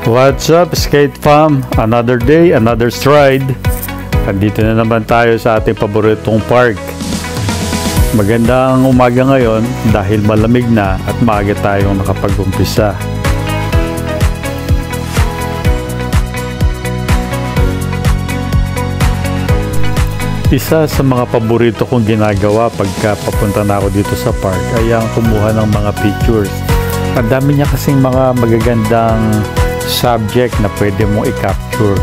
What's up, Skate Fam? Another day, another stride. Andito na naman tayo sa ating paboritong park. Magandang umaga ngayon dahil malamig na at maaga tayong nakapag-umpisa. Isa sa mga paborito kong ginagawa pagka papunta na ako dito sa park ay ang kumuha ng mga pictures. Ang dami niya kasing mga magagandang subject na pwede mong i-capture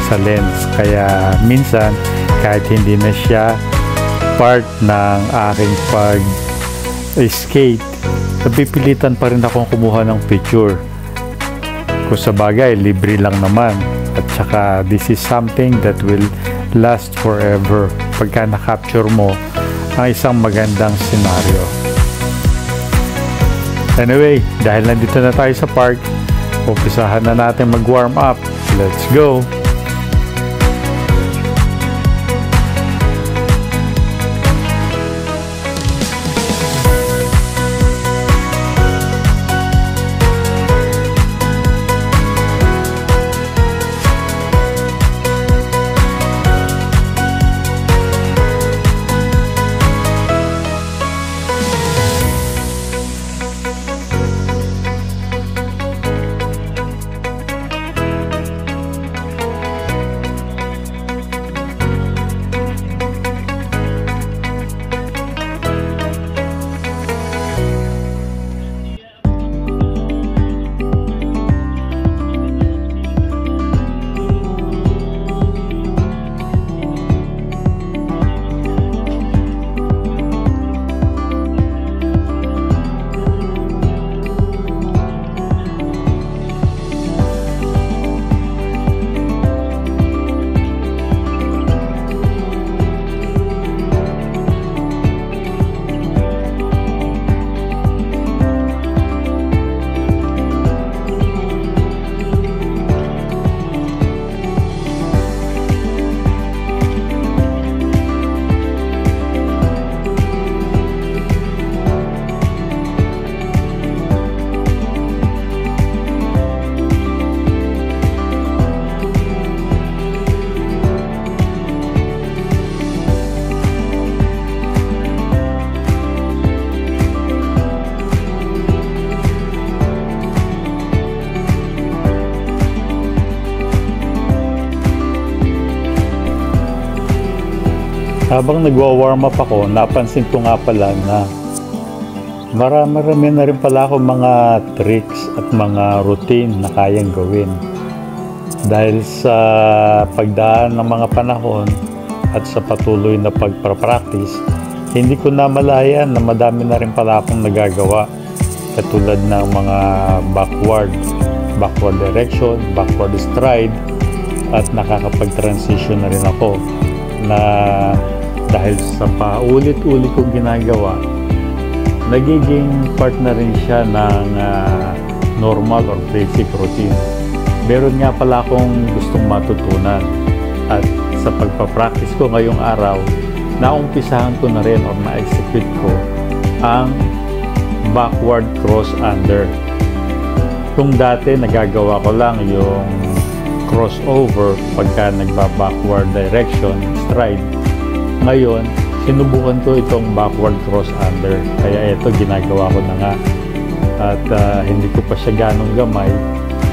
sa lens. Kaya minsan kahit hindi na siya part ng aking pag-skate, napipilitan pa rin akong kumuha ng picture. Kung sa bagay, libre lang naman. At saka this is something that will last forever pagka na-capture mo ang isang magandang senaryo. Anyway, dahil nandito na tayo sa park, umpisahan na natin mag-warm up. Let's go! Habang nagwa-warm up ako, napansin ko nga pala na marami na rin pala ako mga tricks at mga routine na kayang gawin. Dahil sa pagdaan ng mga panahon at sa patuloy na pagpapractice, hindi ko na malayan na madami na rin pala akong nagagawa. Katulad ng mga backward direction, backward stride, at nakakapag-transition na rin ako na dahil sa paulit-ulit kong ginagawa, nagiging part na rin siya ng normal or basic routine. Meron nga pala akong gustong matutunan at sa pagpapractice ko ngayong araw, naumpisahan ko na rin or na-execute ko ang backward cross under. Kung dati nagagawa ko lang yung crossover pagka nagba-backward direction stride, ngayon sinubukan ko itong backward cross under. Kaya ito ginagawa ko na nga at hindi ko pa siya ganong gamay,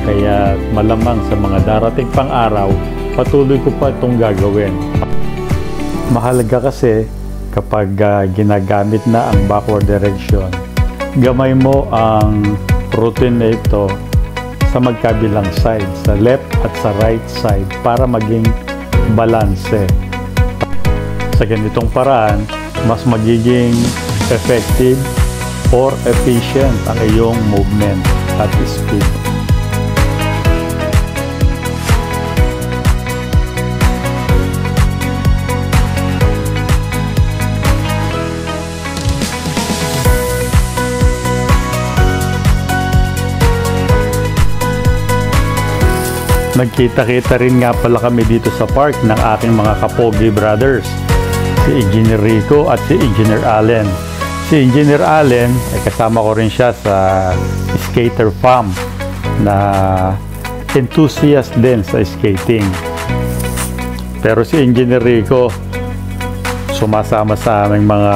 kaya malamang sa mga darating pang araw patuloy ko pa itong gagawin. Mahalaga kasi kapag ginagamit na ang backward direction, gamay mo ang routine na ito sa magkabilang side, sa left at sa right side, para maging balanse. Sa ganitong paraan, mas magiging effective or efficient ang iyong movement at speed. Nagkita-kita rin nga pala kami dito sa park ng aking mga kapogi brothers, si Engineer Rico at si Engineer Allen. Si Engineer Allen ay kasama ko rin siya sa Skater Fam na enthusiast din sa skating. Pero si Engineer Rico, sumasama sa aming mga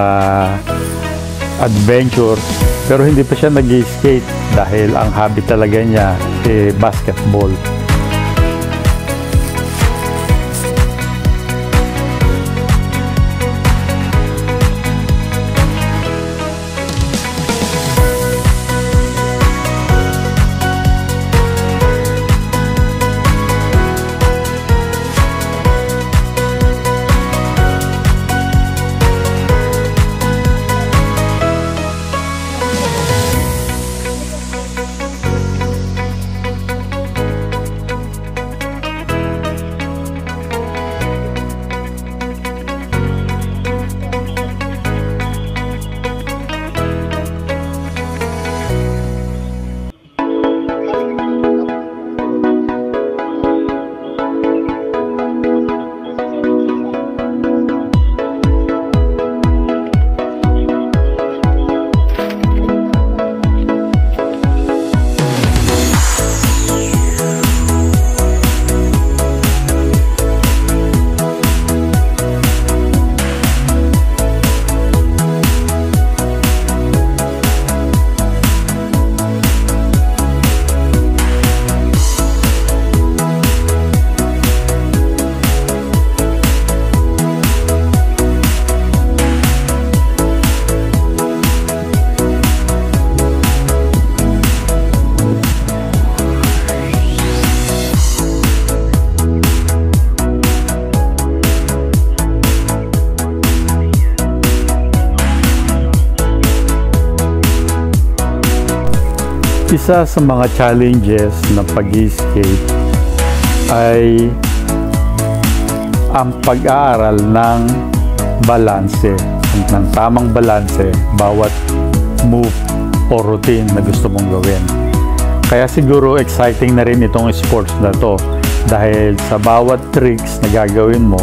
adventure, pero hindi pa siya nag-skate dahil ang hobby talaga niya basketball. Isa sa mga challenges ng pag-skate ay ang pag-aaral ng balanse, ng tamang balanse bawat move o routine na gusto mong gawin. Kaya siguro exciting na rin itong sports na to dahil sa bawat tricks na gagawin mo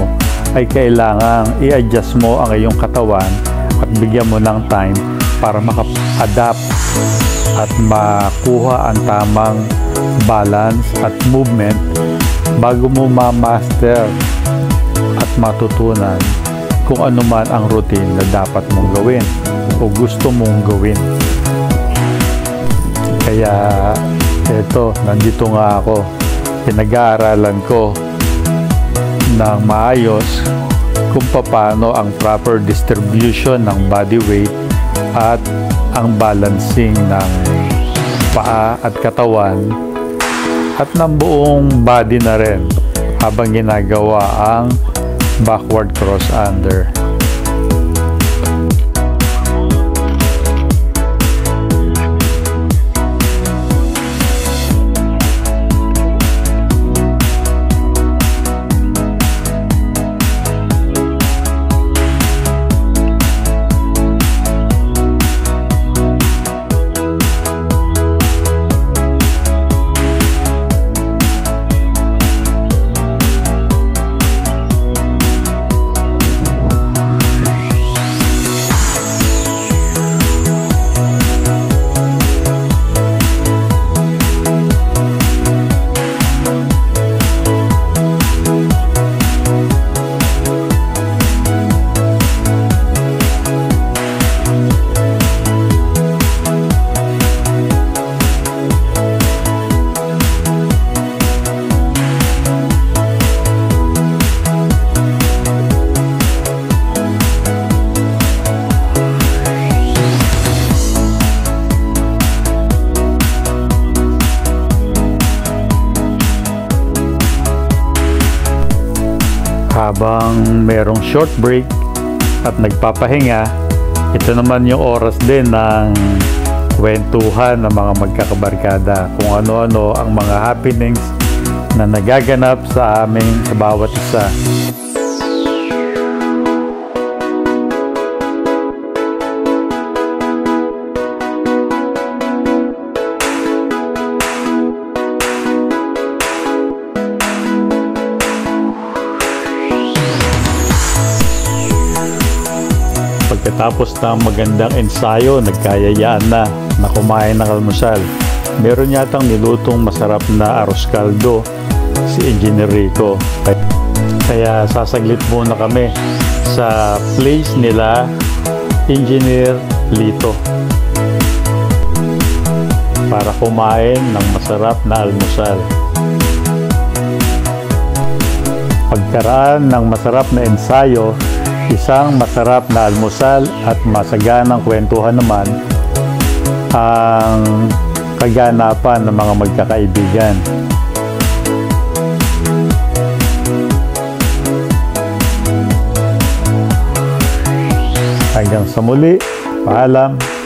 ay kailangang i-adjust mo ang iyong katawan at bigyan mo ng time para maka-adapt at makuha ang tamang balance at movement bago mo ma-master at matutunan kung ano man ang routine na dapat mong gawin o gusto mong gawin. Kaya eto, nandito nga ako, pinag-aaralan ko ng maayos kung paano ang proper distribution ng body weight at ang balancing ng paa at katawan at ng buong body na rin habang ginagawa ang backward cross under. Habang merong short break at nagpapahinga, ito naman yung oras din ng kwentuhan ng mga magkakabarkada kung ano-ano ang mga happenings na nagaganap sa bawat isa. Pagkatapos ng magandang ensayo, nagkayayaan na kumain ng almusal. Meron yatang nilutong masarap na arroz caldo si Engineer Rico. Kaya sasaglit muna kami sa place nila Engineer Lito para kumain ng masarap na almusal. Pagkaraan ng masarap na ensayo, isang masarap na almusal at masaganang kwentuhan naman ang kaganapan ng mga magkakaibigan. Hanggang sa muli, paalam.